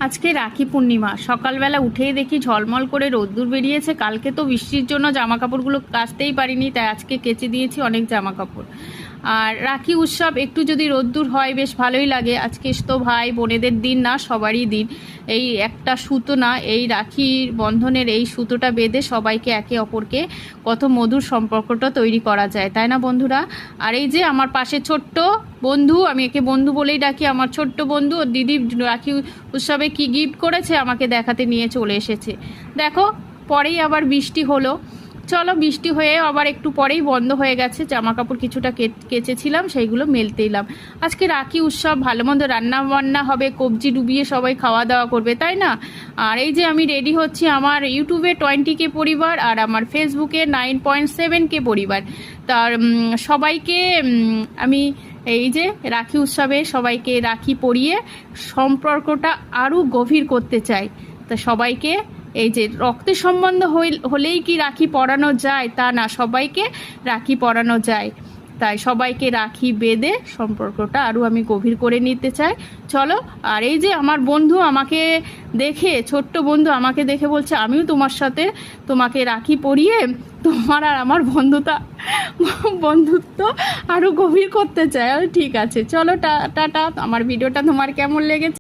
আজকে রাখি পূর্ণিমা। সকালবেলা উঠেই দেখি ঝলমল করে রোদ্দুর বেরিয়েছে। কালকে তো বৃষ্টির জন্য জামা কাপড়গুলো কাচতেই পারিনি, তাই আজকে কেচে দিয়েছি অনেক জামা কাপড়। আর রাখি উৎসব একটু যদি রোদ্দুর হয় বেশ ভালোই লাগে। আজকে তো ভাই বোনেদের দিন না, সবারই দিন। এই একটা সুতো না, এই রাখির বন্ধনের এই সুতোটা বেঁধে সবাইকে একে অপরকে কত মধুর সম্পর্কটা তৈরি করা যায়, তাই না বন্ধুরা? আর এই যে আমার পাশে ছোট্ট বন্ধু, আমি একে বন্ধু বলেই ডাকি, আমার ছোট্ট বন্ধু, ওর দিদি রাখি উৎসবে কি গিফট করেছে আমাকে দেখাতে নিয়ে চলে এসেছে। দেখো, পরেই আবার বৃষ্টি হলো। চলো, বৃষ্টি হয়ে আবার একটু পরেই বন্ধ হয়ে গেছে। জামা কাপড় কিছুটা কেচেছিলাম, সেইগুলো মেলতে এলাম। আজকে রাখি উৎসব, ভালো মন্দ রান্না বান্না হবে, কবজি ডুবিয়ে সবাই খাওয়া দাওয়া করবে, তাই না? আর এই যে আমি রেডি হচ্ছি, আমার ইউটিউবে 20K পরিবার আর আমার ফেসবুকে 9.7K পরিবার। তার সবাইকে আমি এই যে রাখি উৎসবে সবাইকে রাখি পরিয়ে সম্পর্কটা আরও গভীর করতে চাই। তা সবাইকে এই যে রক্তের সম্বন্ধ হলেই কি রাখি পরানো যায় তা না, সবাইকে রাখি পরানো যায়। তাই সবাইকে রাখি বেঁধে সম্পর্কটা আরও আমি গভীর করে নিতে চাই। চলো। আর এই যে আমার বন্ধু আমাকে দেখে, ছোট্ট বন্ধু আমাকে দেখে বলছে আমিও তোমার সাথে তোমাকে রাখি পরিয়ে তোমার আর আমার বন্ধুত্ব আরও গভীর করতে চাই। ঠিক আছে, চলো, টাটা। আমার ভিডিওটা তোমার কেমন লেগেছে?